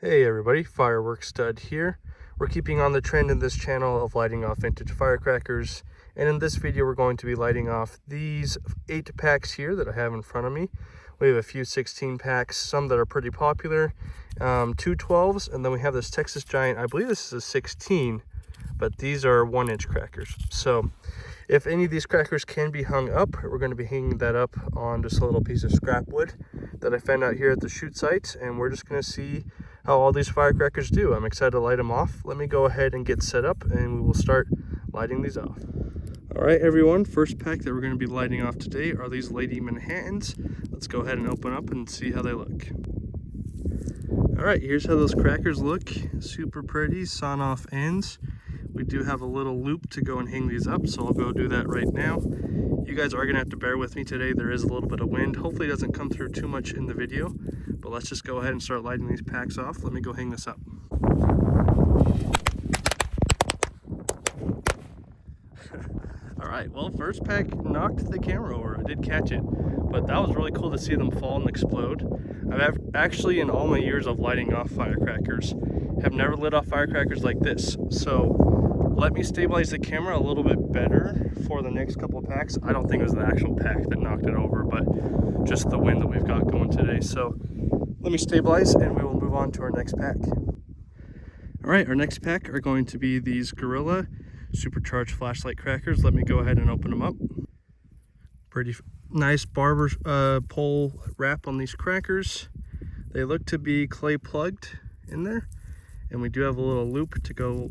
Hey everybody, Fireworks Stud here. We're keeping on the trend in this channel of lighting off vintage firecrackers, and in this video we're going to be lighting off these 8 packs here that I have in front of me. We have a few 16 packs, some that are pretty popular, 2 12s, and then we have this Texas Giant. I believe this is a 16, but these are 1-inch crackers. So if any of these crackers can be hung up, we're going to be hanging that up on just a little piece of scrap wood that I found out here at the shoot site, and we're just going to see how all these firecrackers do. I'm excited to light them off. Let me go ahead and get set up and we will start lighting these off. All right, everyone, first pack that we're going to be lighting off today are these Lady Manhattans. Let's go ahead and open up and see how they look. All right, here's how those crackers look. Super pretty, sawn off ends. We do have a little loop to go and hang these up, so I'll go do that right now. You guys are gonna have to bear with me today. There is a little bit of wind. Hopefully it doesn't come through too much in the video, but let's just go ahead and start lighting these packs off. Let me go hang this up. All right, well, first pack knocked the camera over. I did catch it, but that was really cool to see them fall and explode. I've actually, in all my years of lighting off firecrackers, have never lit off firecrackers like this. So let me stabilize the camera a little bit better for the next couple of packs. I don't think it was the actual pack that knocked it over, but just the wind that we've got going today. So let me stabilize and we will move on to our next pack. All right, our next pack are going to be these Gorilla supercharged flashlight crackers. Let me go ahead and open them up. Pretty nice barber pole wrap on these crackers. They look to be clay plugged in there, and we do have a little loop to go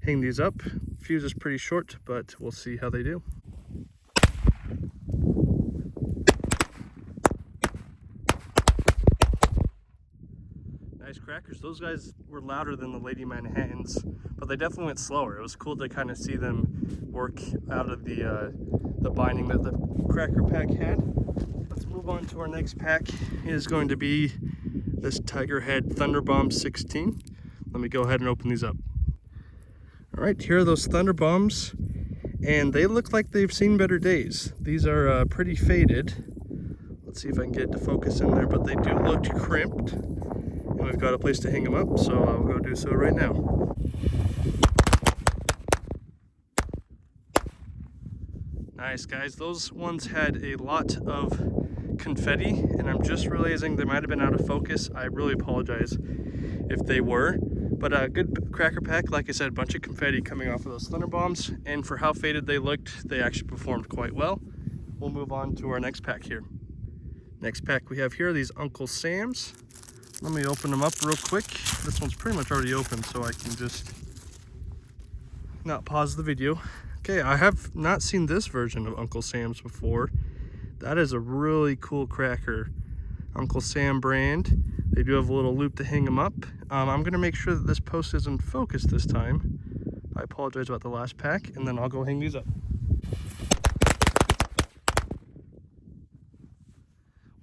hang these up. Fuse is pretty short, but we'll see how they do. Nice crackers. Those guys were louder than the Lady Manhattans, but they definitely went slower. It was cool to kind of see them work out of the binding that the cracker pack had. Let's move on to our next pack. It is going to be this Tiger Head Thunderbomb 16. Let me go ahead and open these up. All right, here are those Thunderbombs, and they look like they've seen better days. These are pretty faded. Let's see if I can get it to focus in there, but they do look crimped, and we've got a place to hang them up, so I'll go do so right now. Nice, guys. Those ones had a lot of confetti, and I'm just realizing they might have been out of focus. I really apologize if they were, but a good cracker pack. Like I said, a bunch of confetti coming off of those Thunderbombs, and for how faded they looked, they actually performed quite well. We'll move on to our next pack here. Next pack we have here are these Uncle Sam's. Let me open them up real quick. This one's pretty much already open, so I can just not pause the video. Okay, I have not seen this version of Uncle Sam's before. That is a really cool cracker. Uncle Sam brand. They do have a little loop to hang them up. I'm gonna make sure that this post is in focus this time. I apologize about the last pack, and then I'll go hang these up.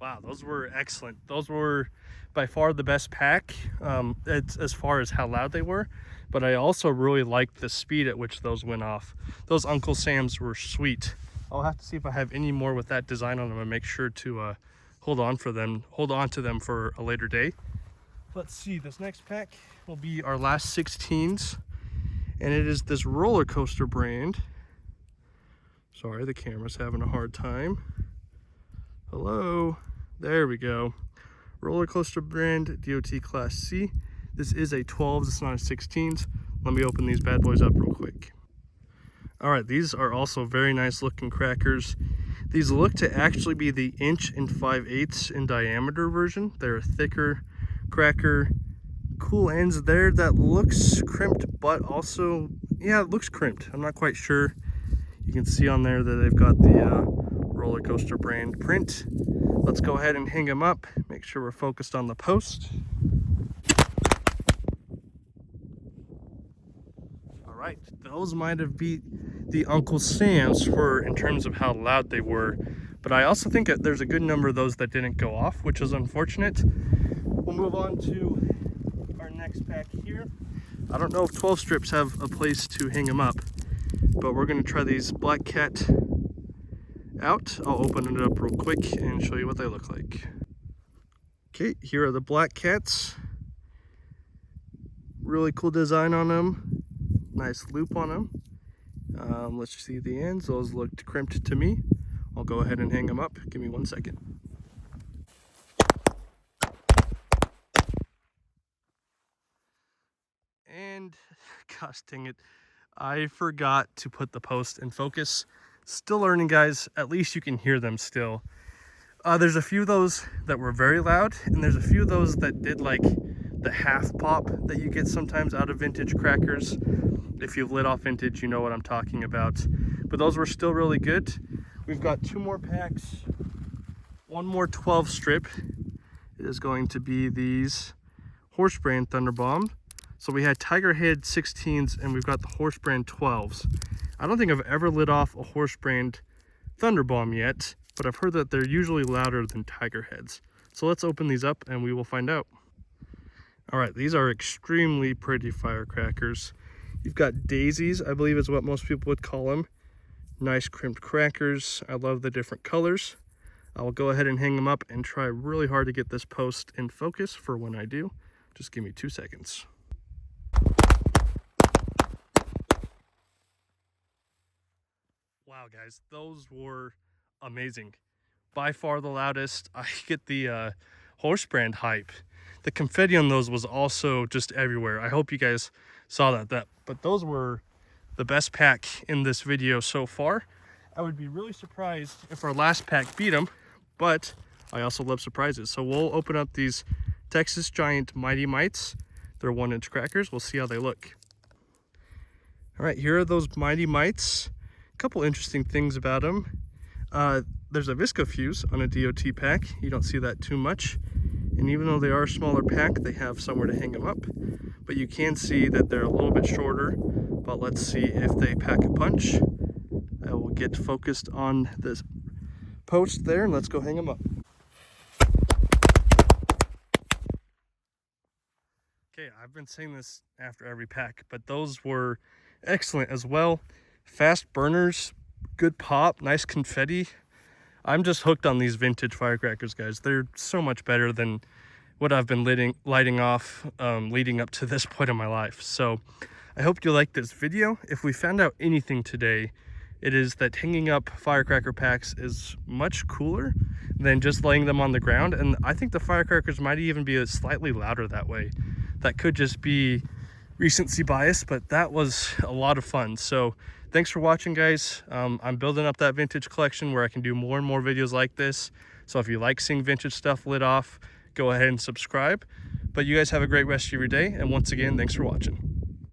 Wow, those were excellent. Those were by far the best pack, as far as how loud they were, but I also really liked the speed at which those went off. Those Uncle Sam's were sweet. I'll have to see if I have any more with that design on them and make sure to hold on to them for a later day. Let's see, this next pack will be our last 16s, and it is this Roller Coaster brand. Sorry, the camera's having a hard time. Hello, there we go. Roller Coaster brand, DOT Class C. This is a 12s, it's not a 16s. Let me open these bad boys up real quick. All right, these are also very nice looking crackers. These look to actually be the 1 5/8" in diameter version. They're a thicker cracker. Cool ends there. That looks crimped, but also, yeah, it looks crimped. I'm not quite sure. You can see on there that they've got the Roller Coaster brand print. Let's go ahead and hang them up. Make sure we're focused on the post. All right, those might have beat the Uncle Sam's in terms of how loud they were, but I also think that there's a good number of those that didn't go off, which is unfortunate. We'll move on to our next pack here. I don't know if 12 strips have a place to hang them up, but we're gonna try these Black Cat out. I'll open it up real quick and show you what they look like. Okay, here are the Black Cats. Really cool design on them. Nice loop on them. Let's see the ends. Those looked crimped to me. I'll go ahead and hang them up. Give me 1 second. And gosh dang it, I forgot to put the post in focus. Still learning, guys. At least you can hear them still. There's a few of those that were very loud, and there's a few of those that did like the half pop that you get sometimes out of vintage crackers. If you've lit off vintage, you know what I'm talking about. But those were still really good. We've got 2 more packs, 1 more 12 strip. It is going to be these horse brand Thunder Bomb. So we had Tiger Head 16s and we've got the horse brand 12s. I don't think I've ever lit off a horse brand Thunder Bomb yet, but I've heard that they're usually louder than Tiger Heads. So let's open these up and we will find out. All right, these are extremely pretty firecrackers. You've got daisies, I believe is what most people would call them. Nice crimped crackers. I love the different colors. I'll go ahead and hang them up and try really hard to get this post in focus for when I do. Just give me 2 seconds. Wow, guys, those were amazing. By far the loudest. I get the horse brand hype. The confetti on those was also just everywhere. I hope you guys saw that. But those were the best pack in this video so far. I would be really surprised if our last pack beat them, but I also love surprises. So we'll open up these Texas Giant Mighty Mites. They're 1-inch crackers. We'll see how they look. All right, here are those Mighty Mites. A couple interesting things about them. There's a Visco fuse on a DOT pack. You don't see that too much. And even though they are a smaller pack, they have somewhere to hang them up. But you can see that they're a little bit shorter. But let's see if they pack a punch. I will get focused on this post there and let's go hang them up. Okay, I've been saying this after every pack, but those were excellent as well. Fast burners, good pop, nice confetti. I'm just hooked on these vintage firecrackers, guys. They're so much better than what I've been lighting off leading up to this point in my life. So I hope you liked this video. If we found out anything today, it is that hanging up firecracker packs is much cooler than just laying them on the ground. And I think the firecrackers might even be slightly louder that way. That could just be recency bias, but that was a lot of fun. So thanks for watching, guys. I'm building up that vintage collection where I can do more and more videos like this. So if you like seeing vintage stuff lit off, go ahead and subscribe. But you guys have a great rest of your day. And once again, thanks for watching.